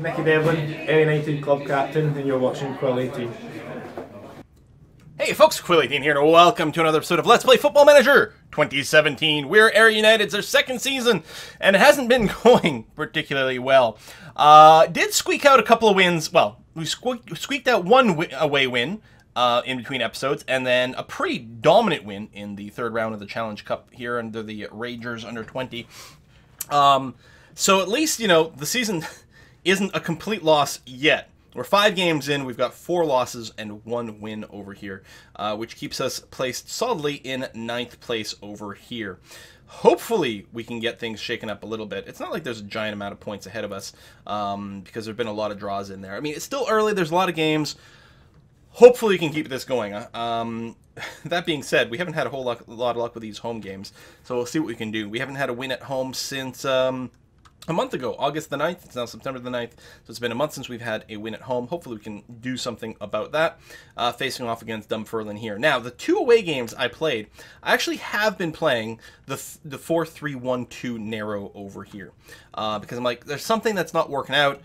Nicky Devlin, Ayr United club captain, and you're watching Quill 18. Hey folks, Quill 18 here, and welcome to another episode of Let's Play Football Manager 2017. We're Ayr United's our second season, and it hasn't been going particularly well. Did squeak out a couple of wins. Well, we squeaked out one away win in between episodes, and then a pretty dominant win in the third round of the Challenge Cup here under the Rangers under 20. So at least, you know, the season isn't a complete loss yet. We're 5 games in, we've got 4 losses and 1 win over here, which keeps us placed solidly in 9th place over here. Hopefully we can get things shaken up a little bit. It's not like there's a giant amount of points ahead of us, because there have been a lot of draws in there. I mean, it's still early, there's a lot of games. Hopefully we can keep this going. That being said, we haven't had a lot of luck with these home games, so we'll see what we can do. We haven't had a win at home since a month ago, August the 9th. It's now September the 9th, so it's been a month since we've had a win at home. Hopefully we can do something about that, facing off against Dunfermline here. Now, the 2 away games I played, I actually have been playing the 4-3-1-2 narrow over here, because I'm like, there's something that's not working out.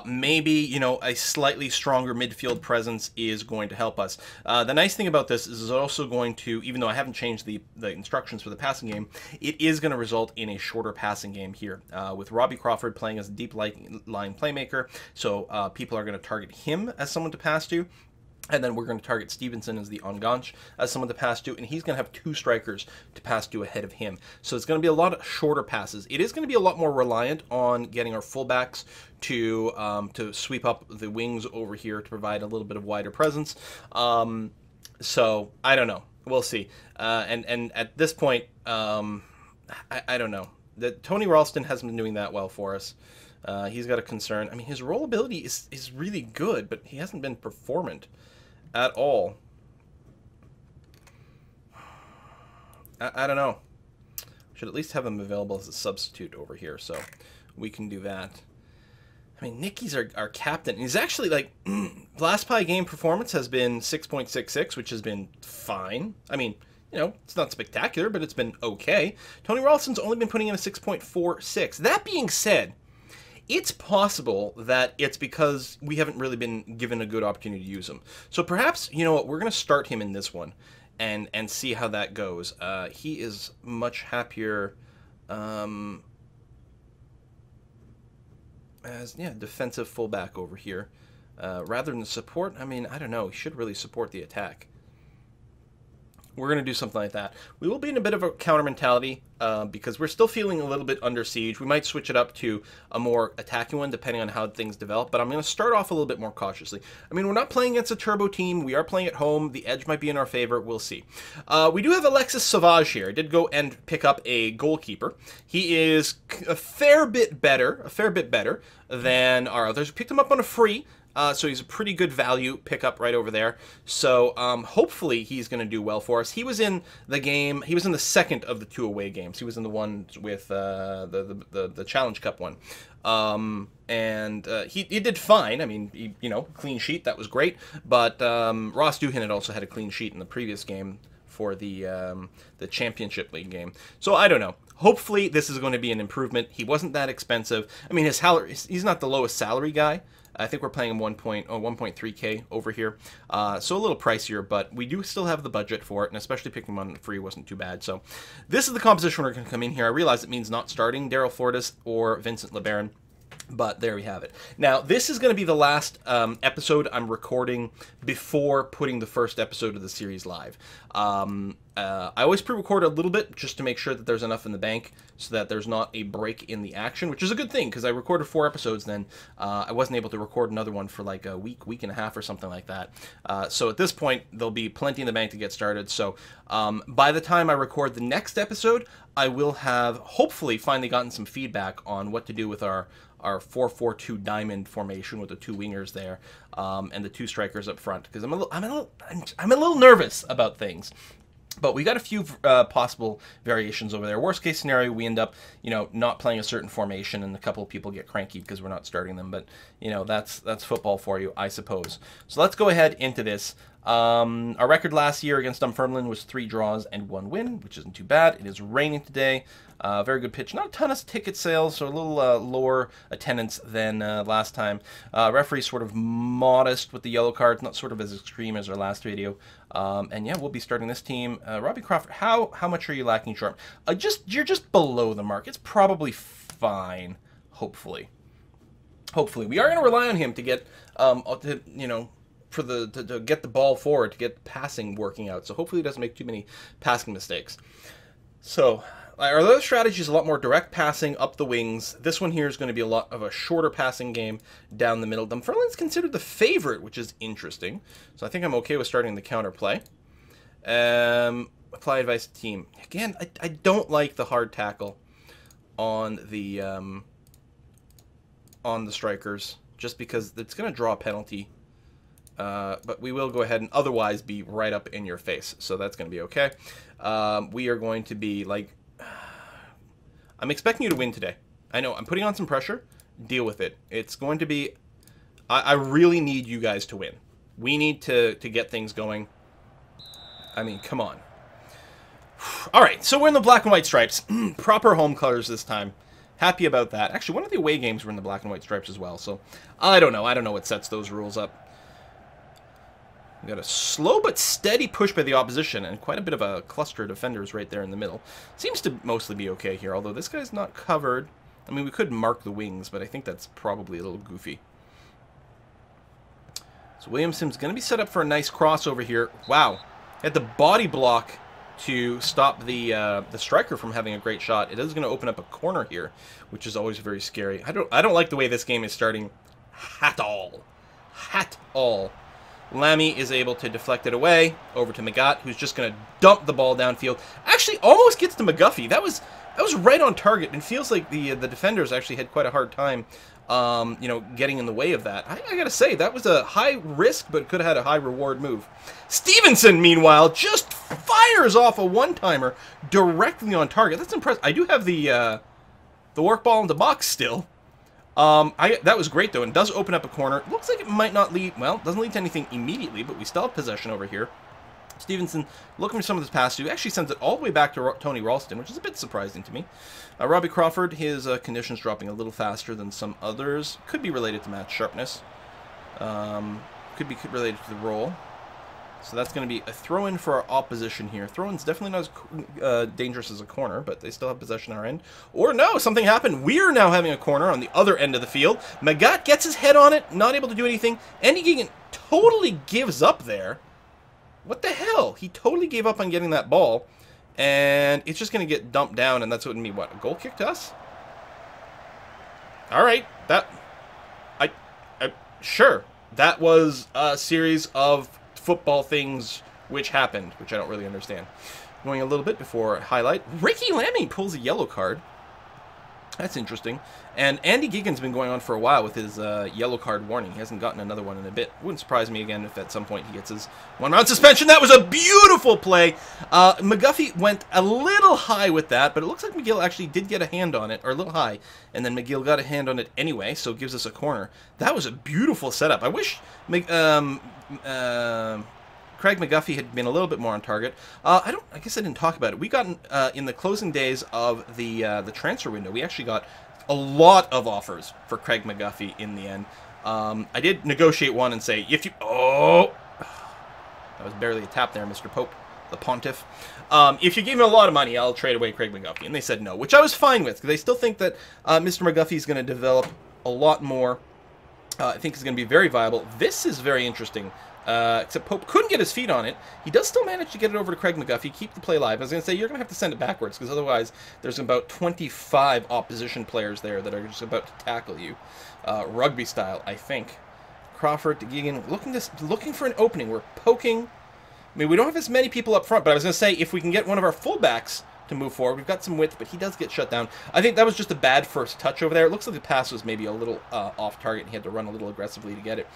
Maybe, you know, a slightly stronger midfield presence is going to help us. The nice thing about this is it's also going to, even though I haven't changed the instructions for the passing game, it is going to result in a shorter passing game here, with Robbie Crawford playing as a deep line playmaker, so people are going to target him as someone to pass to. And then we're going to target Stevenson as the Onganch as someone to pass to, and he's going to have 2 strikers to pass to ahead of him. So it's going to be a lot of shorter passes. It is going to be a lot more reliant on getting our fullbacks to sweep up the wings over here to provide a little bit of wider presence. So I don't know. We'll see. And at this point, I don't know. Tony Ralston hasn't been doing that well for us. He's got a concern. I mean, his rollability is really good, but he hasn't been performant at all. I don't know. Should at least have him available as a substitute over here, so we can do that. I mean, Nicky's our captain. He's actually, like, last pie game performance has been 6.66, which has been fine. I mean, you know, it's not spectacular, but it's been okay. Tony Ralston's only been putting in a 6.46. That being said, it's possible that it's because we haven't really been given a good opportunity to use him. So perhaps, you know what, we're going to start him in this one and see how that goes. He is much happier as, yeah, defensive fullback over here. Rather than support, I mean, I don't know. He should really support the attack. We're going to do something like that. We will be in a bit of a counter mentality because we're still feeling a little bit under siege. We might switch it up to a more attacking one depending on how things develop, but I'm going to start off a little bit more cautiously. I mean, we're not playing against a turbo team. We are playing at home. The edge might be in our favor. We'll see. We do have Alexis Sauvage here. I did go and pick up a goalkeeper. He is a fair bit better than our others. We picked him up on a free. So he's a pretty good value pickup right over there. So hopefully he's going to do well for us. He was in the game. He was in the second of the 2 away games. He was in the one with the Challenge Cup one. And he did fine. I mean, you know, clean sheet. That was great. But Ross Doohan had also had a clean sheet in the previous game for the Championship League game. So I don't know. Hopefully this is going to be an improvement. He wasn't that expensive. I mean, his salary, he's not the lowest salary guy. I think we're playing him 1.3K over here, so a little pricier, but we do still have the budget for it, and especially picking him on free wasn't too bad. So this is the composition we're going to come in here. I realize it means not starting Daryl Fortis or Vincent LeBaron, but there we have it. Now, this is going to be the last episode I'm recording before putting the first episode of the series live. I always pre-record a little bit just to make sure that there's enough in the bank so that there's not a break in the action, which is a good thing because I recorded 4 episodes then. I wasn't able to record another one for like a week and a half or something like that. So at this point, there'll be plenty in the bank to get started. So by the time I record the next episode, I will have hopefully finally gotten some feedback on what to do with our 4-4-2 diamond formation with the 2 wingers there and the 2 strikers up front, because I'm a little nervous about things. But we got a few possible variations over there. Worst case scenario, we end up, you know, not playing a certain formation, and a couple of people get cranky because we're not starting them. But you know, that's football for you, I suppose. So let's go ahead into this. Our record last year against Dunfermline was 3 draws and 1 win, which isn't too bad. It is raining today. Very good pitch. Not a ton of ticket sales, so a little lower attendance than last time. Referee sort of modest with the yellow cards, not sort of as extreme as our last video. And yeah, we'll be starting this team. Robbie Crawford, how much are you lacking short? You're just below the mark. It's probably fine, hopefully. Hopefully. We are going to rely on him to get, you know, to get the ball forward, to get passing working out. So hopefully he doesn't make too many passing mistakes. So our other strategy is a lot more direct passing up the wings. This one here is going to be a lot of a shorter passing game down the middle. Dunfermline's considered the favorite, which is interesting. So I think I'm okay with starting the counter play. Apply advice to team. Again, I don't like the hard tackle on the strikers, just because it's going to draw a penalty. But we will go ahead and otherwise be right up in your face. So that's going to be okay. We are going to be like... I'm expecting you to win today. I know, I'm putting on some pressure. Deal with it. It's going to be... I really need you guys to win. We need to get things going. I mean, come on. Alright, so we're in the black and white stripes. Proper home colors this time. Happy about that. Actually, one of the away games were in the black and white stripes as well. So, I don't know. I don't know what sets those rules up. We got a slow but steady push by the opposition, and quite a bit of a cluster of defenders right there in the middle. Seems to mostly be okay here, although this guy's not covered. I mean, we could mark the wings, but I think that's probably a little goofy. So Williamson's going to be set up for a nice crossover here. Wow. Had the body block to stop the striker from having a great shot. It is going to open up a corner here, which is always very scary. I don't like the way this game is starting at all. At all. Lammy is able to deflect it away over to Magat, who's just going to dump the ball downfield. Actually, almost gets to McGuffey. That was right on target, and feels like the defenders actually had quite a hard time, you know, getting in the way of that. I gotta say, that was a high risk, but could have had a high reward move. Stevenson, meanwhile, just fires off a one-timer directly on target. That's impressive. I do have the work ball in the box still. That was great, though, and does open up a corner. Looks like it might not lead, well, doesn't lead to anything immediately, but we still have possession over here. Stevenson looking for some of this pass to, actually sends it all the way back to Tony Ralston, which is a bit surprising to me. Robbie Crawford, his conditions dropping a little faster than some others. Could be related to match sharpness. Could be related to the roll. So that's going to be a throw-in for our opposition here. Throw-in's definitely not as dangerous as a corner, but they still have possession on our end. Or no, something happened. We're now having a corner on the other end of the field. Magat gets his head on it, not able to do anything. Andy Geegan totally gives up there. What the hell? He totally gave up on getting that ball, and it's just going to get dumped down, and that's what would mean, what, a goal kick to us? All right, sure. That was a series of football things which happened, which I don't really understand. Going a little bit before highlight, Ricky Lammy pulls a yellow card. That's interesting. And Andy Geegan's been going on for a while with his yellow card warning. He hasn't gotten another one in a bit. Wouldn't surprise me again if at some point he gets his one-round suspension. That was a beautiful play. McGuffey went a little high with that, but it looks like McGill actually did get a hand on it, or a little high, and then McGill got a hand on it anyway, so it gives us a corner. That was a beautiful setup. I wish Craig McGuffey had been a little bit more on target. I guess I didn't talk about it. We got in the closing days of the transfer window, we actually got a lot of offers for Craig McGuffey in the end. I did negotiate one and say, if you... Oh! That was barely a tap there, Mr. Pope, the pontiff. If you give me a lot of money, I'll trade away Craig McGuffey. And they said no, which I was fine with, because they still think that Mr. McGuffey is going to develop a lot more. I think he's going to be very viable. This is very interesting. Except Pope couldn't get his feet on it. He does still manage to get it over to Craig McGuffey, keep the play live. I was going to say, you're going to have to send it backwards, because otherwise there's about 25 opposition players there that are just about to tackle you. Rugby style, I think. Crawford to Geegan, looking for an opening. We're poking. I mean, we don't have as many people up front, but I was going to say, if we can get one of our fullbacks to move forward, we've got some width, but he does get shut down. I think that was just a bad first touch over there. It looks like the pass was maybe a little off target, and he had to run a little aggressively to get it.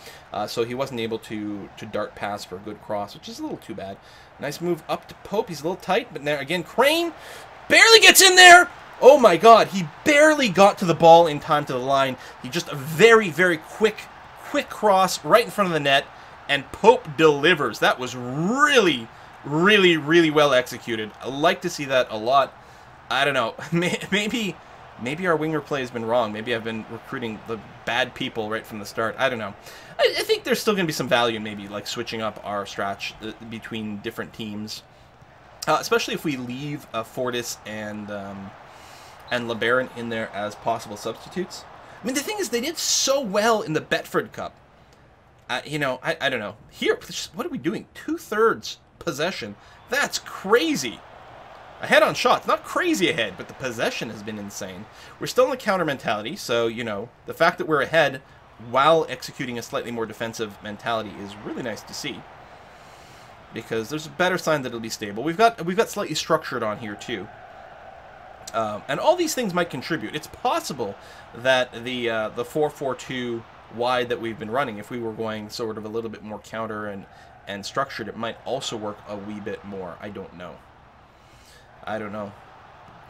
So he wasn't able to dart pass for a good cross, which is a little too bad. Nice move up to Pope. He's a little tight, but there again, Crane barely gets in there. Oh my God, he barely got to the ball in time to the line. He just a very, very quick cross right in front of the net, and Pope delivers. That was really, really, really well executed. I like to see that a lot. I don't know. Maybe our winger play has been wrong. Maybe I've been recruiting the bad people right from the start. I don't know. I think there's still going to be some value in maybe like switching up our strat between different teams, especially if we leave Fortis and LeBaron in there as possible substitutes. I mean, the thing is, they did so well in the Betford Cup. You know, I don't know. Here, what are we doing? 2/3 possession. That's crazy. Ahead on shots, not crazy ahead, but the possession has been insane. We're still in the counter mentality, so, you know, the fact that we're ahead while executing a slightly more defensive mentality is really nice to see. Because there's a better sign that it'll be stable. We've got slightly structured on here, too. And all these things might contribute. It's possible that the 4-4-2 wide that we've been running, if we were going sort of a little bit more counter and structured, it might also work a wee bit more. I don't know.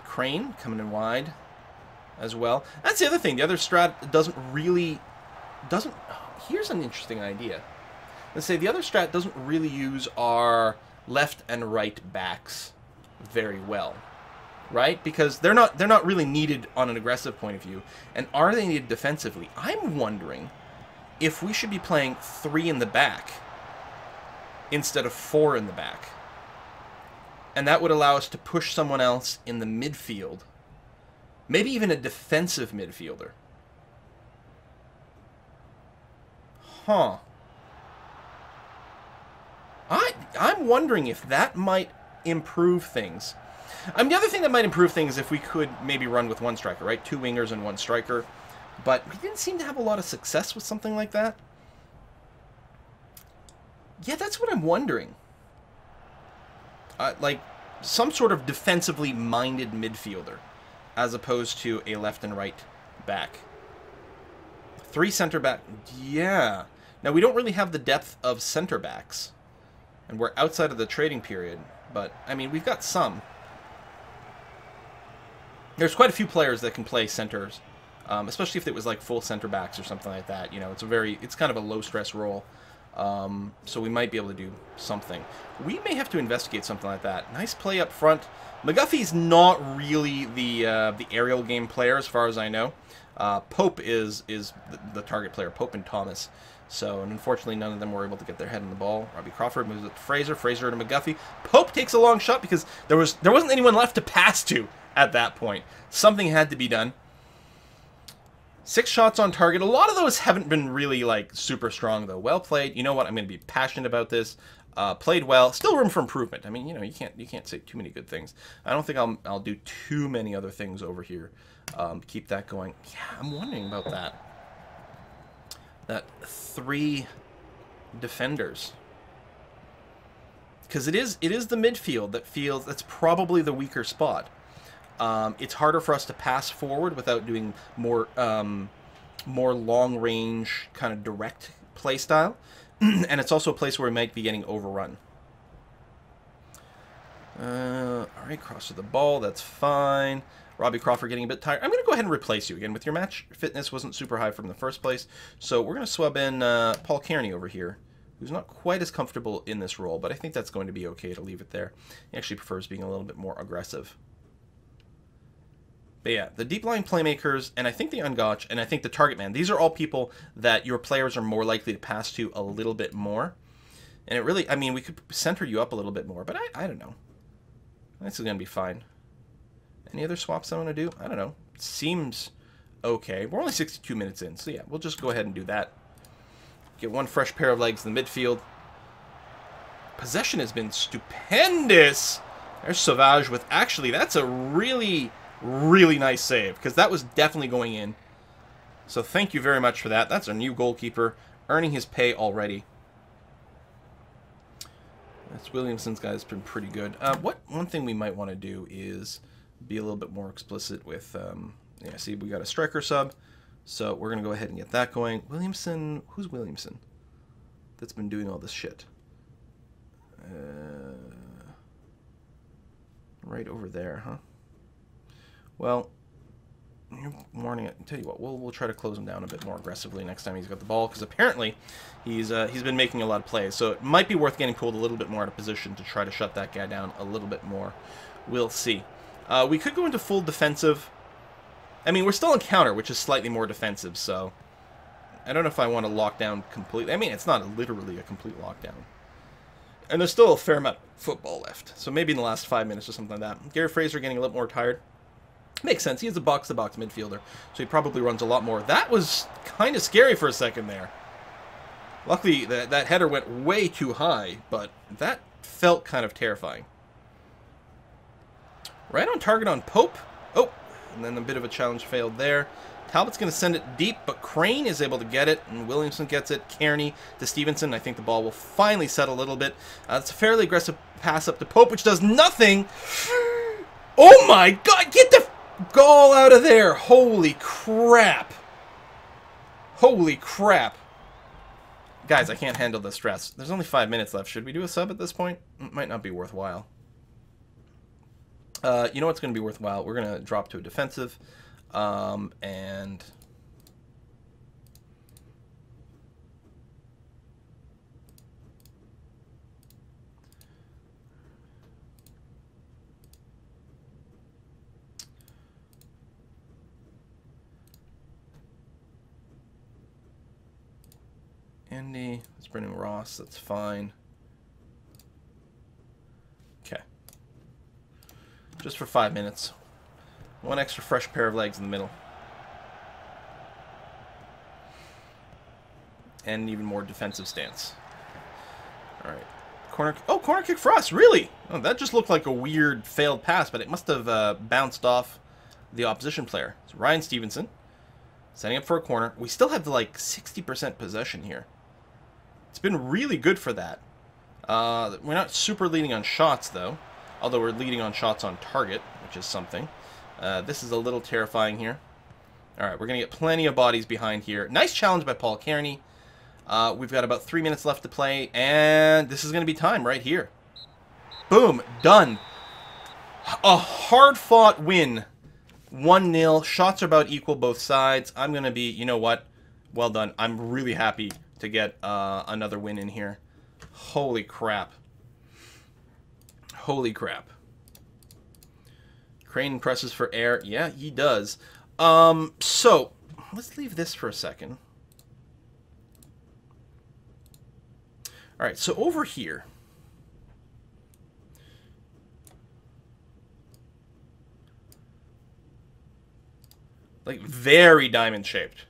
Crane coming in wide as well. That's the other thing. The other strat doesn't... Here's an interesting idea. Let's say the other strat doesn't really use our left and right backs very well, right? Because they're not really needed on an aggressive point of view. And are they needed defensively? I'm wondering if we should be playing 3 in the back instead of 4 in the back. And that would allow us to push someone else in the midfield. Maybe even a defensive midfielder. Huh. I'm wondering if that might improve things. The other thing that might improve things is if we could maybe run with 1 striker, right? 2 wingers and 1 striker. But we didn't seem to have a lot of success with something like that. Yeah, that's what I'm wondering. Like some sort of defensively minded midfielder as opposed to a left and right back. 3 center back. Yeah. Now, we don't really have the depth of center backs. And we're outside of the trading period. But, I mean, we've got some. There's quite a few players that can play centers. Especially if it was like full center backs or something like that. You know, it's kind of a low stress role. So we might be able to do something. We may have to investigate something like that. Nice play up front. McGuffey's not really the aerial game player as far as I know. Pope is the target player, Pope and Thomas. So, and unfortunately, none of them were able to get their head on the ball. Robbie Crawford moves it to Fraser. Fraser to McGuffey. Pope takes a long shot because there wasn't anyone left to pass to at that point. Something had to be done. 6 shots on target. A lot of those haven't been really, like, super strong, though. Well played. You know what? I'm going to be passionate about this. Played well. Still room for improvement. I mean, you know, you can't say too many good things. I don't think I'll do too many other things over here. Keep that going. Yeah, I'm wondering about that. That 3 defenders. Because it is the midfield that's probably the weaker spot. It's harder for us to pass forward without doing more long-range, kind of direct play style. And it's also a place where we might be getting overrun. All right, cross to the ball. That's fine. Robbie Crawford getting a bit tired. I'm going to go ahead and replace you again. With your match fitness wasn't super high from the first place. So we're going to swab in Paul Kearney over here, who's not quite as comfortable in this role, but I think that's going to be okay to leave it there. He actually prefers being a little bit more aggressive. But yeah, the deep line playmakers, and I think the Ungotch, and I think the target man, these are all people that your players are more likely to pass to a little bit more. And it really, I mean, we could center you up a little bit more, but I don't know. This is going to be fine. Any other swaps I want to do? I don't know. Seems okay. We're only 62 minutes in, so yeah, we'll just go ahead and do that. Get 1 fresh pair of legs in the midfield. Possession has been stupendous. There's Sauvage with, actually, that's a really nice save, because that was definitely going in. So thank you very much for that. That's our new goalkeeper, earning his pay already. That's Williamson's guy's been pretty good. One thing we might want to do is be a little bit more explicit with, yeah, see, we got a striker sub, so we're going to go ahead and get that going. Williamson, who's Williamson? That's been doing all this shit. Right over there, huh? Well, you're warning it. Tell you what, we'll try to close him down a bit more aggressively next time he's got the ball, because apparently he's been making a lot of plays. So it might be worth getting pulled a little bit more out of position to try to shut that guy down a little bit more. We'll see. We could go into full defensive. I mean, we're still in counter, which is slightly more defensive, so I don't know if I want to lock down completely. I mean, it's not literally a complete lockdown. And there's still a fair amount of football left. So maybe in the last 5 minutes or something like that. Gary Fraser getting a little more tired. Makes sense. He is a box-to-box midfielder, so he probably runs a lot more. That was kind of scary for a second there. Luckily, that header went way too high, but that felt kind of terrifying. Right on target on Pope. Oh, and then a bit of a challenge failed there. Talbot's going to send it deep, but Crane is able to get it, and Williamson gets it. Kearney to Stevenson. I think the ball will finally settle a little bit. It's a fairly aggressive pass up to Pope, which does nothing. Oh my God, get the goal out of there. Holy crap. Holy crap. Guys, I can't handle the stress. There's only 5 minutes left. Should we do a sub at this point? It might not be worthwhile. You know what's going to be worthwhile? We're going to drop to a defensive. And Andy, that's Brendan Ross, that's fine. Okay. Just for 5 minutes. One extra fresh pair of legs in the middle. And an even more defensive stance. Alright. Corner kick for us, really? Oh, that just looked like a weird failed pass, but it must have bounced off the opposition player. So Ryan Stevenson setting up for a corner. We still have like 60% possession here. It's been really good for that. We're not super leading on shots, though. Although we're leading on shots on target, which is something. This is a little terrifying here. Alright, we're going to get plenty of bodies behind here. Nice challenge by Paul Kearney. We've got about 3 minutes left to play, and this is going to be time right here. Boom, done. A hard-fought win. 1-0. Shots are about equal both sides. I'm going to be, you know what? Well done. I'm really happy to get another win in here. Holy crap. Holy crap. Crane presses for air. Yeah, he does. So, let's leave this for a second. Alright, so over here. Like, very diamond-shaped.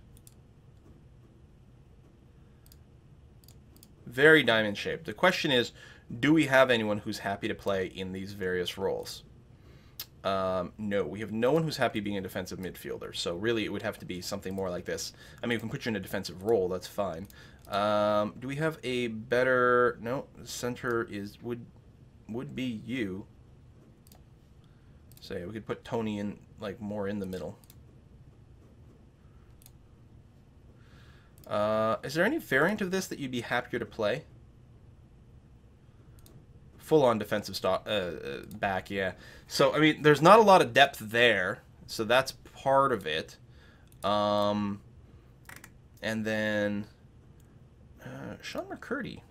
Very diamond-shaped. The question is, do we have anyone who's happy to play in these various roles? No, we have no one who's happy being a defensive midfielder. So really, it would have to be something more like this. I mean, we can put you in a defensive role. That's fine. Do we have a better? No, center would be you. So yeah, we could put Tony in like more in the middle. Is there any variant of this that you'd be happier to play? Full-on defensive back, yeah. So, I mean, there's not a lot of depth there, so that's part of it. And then Sean McCurdy.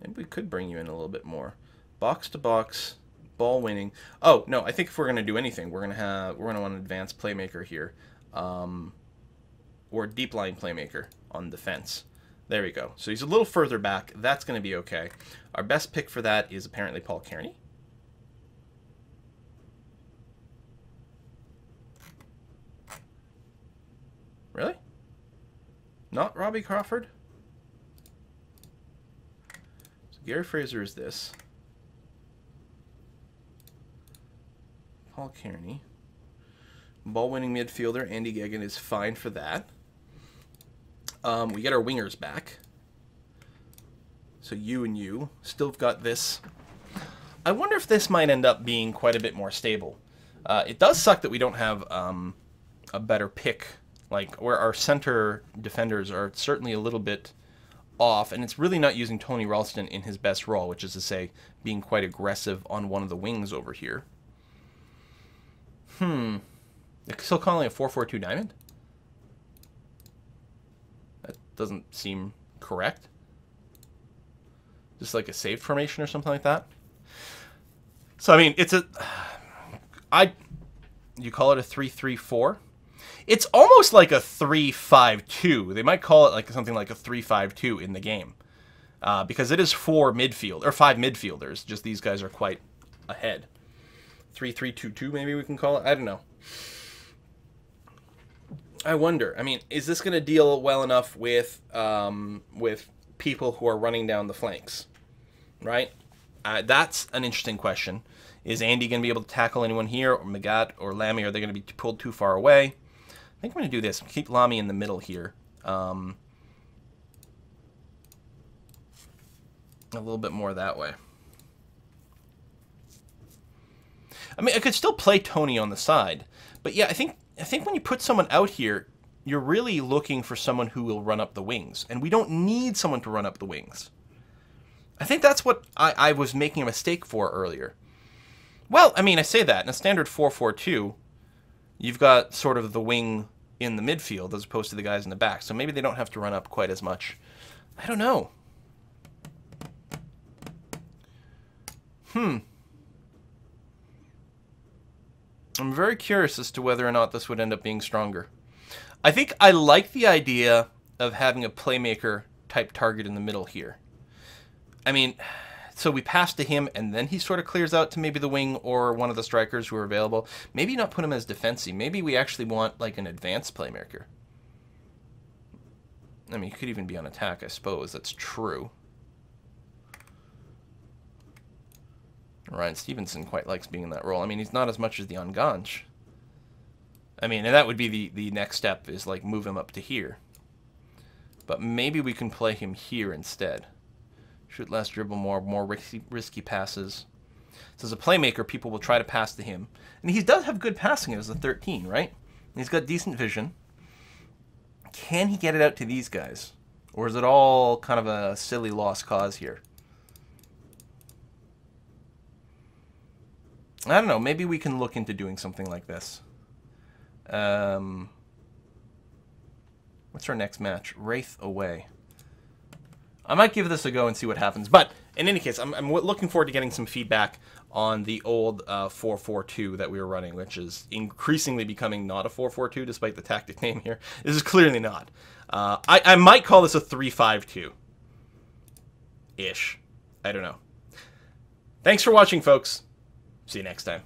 Maybe we could bring you in a little bit more. Box-to-box, ball winning. Oh, no, I think if we're going to do anything, we're going to want an advanced playmaker here. Or deep line playmaker on defense. There we go. So he's a little further back. That's going to be okay. Our best pick for that is apparently Paul Kearney. Really? Not Robbie Crawford? So Gary Fraser is this. Paul Kearney. Ball-winning midfielder Andy Geoghegan is fine for that. We get our wingers back. So you and you still got this. I wonder if this might end up being quite a bit more stable. It does suck that we don't have a better pick, like where our center defenders are certainly a little bit off, and it's really not using Tony Ralston in his best role, which is to say being quite aggressive on one of the wings over here. They're still calling it 4-4-2 diamond? That doesn't seem correct. Just like a saved formation or something like that. So, I mean, it's a... You call it a 3-3-4? It's almost like a 3-5-2. They might call it like something like a 3-5-2 in the game. Because it is 5 midfielders. Just these guys are quite ahead. 3-3-2-2, maybe we can call it. I don't know. I wonder. I mean, is this going to deal well enough with people who are running down the flanks? Right? That's an interesting question. Is Andy going to be able to tackle anyone here? Or Magat or Lamy, are they going to be pulled too far away? I think I'm going to do this. Keep Lamy in the middle here. A little bit more that way. I mean, I could still play Tony on the side. But yeah, I think when you put someone out here, you're really looking for someone who will run up the wings. And we don't need someone to run up the wings. I think that's what I was making a mistake for earlier. Well, I mean, I say that. In a standard 4-4-2, you've got sort of the wing in the midfield as opposed to the guys in the back. So maybe they don't have to run up quite as much. I don't know. I'm very curious as to whether or not this would end up being stronger. I think I like the idea of having a playmaker type target in the middle here. I mean, so we pass to him and then he sort of clears out to maybe the wing or one of the strikers who are available. Maybe not put him as defensive. Maybe we actually want like an advanced playmaker. I mean, he could even be on attack, I suppose. That's true. Ryan Stevenson quite likes being in that role. I mean, he's not as much as the Onganch. I mean, and that would be the next step, is like move him up to here. But maybe we can play him here instead. Shoot less, dribble more risky passes. So as a playmaker, people will try to pass to him. And he does have good passing as a 13, right? And he's got decent vision. Can he get it out to these guys? Or is it all kind of a silly lost cause here? I don't know. Maybe we can look into doing something like this. What's our next match? Wraith away. I might give this a go and see what happens. But in any case, I'm looking forward to getting some feedback on the old 4-4-2 that we were running, which is increasingly becoming not a 4-4-2 despite the tactic name here. This is clearly not. I might call this a 3-5-2-ish. I don't know. Thanks for watching, folks. See you next time.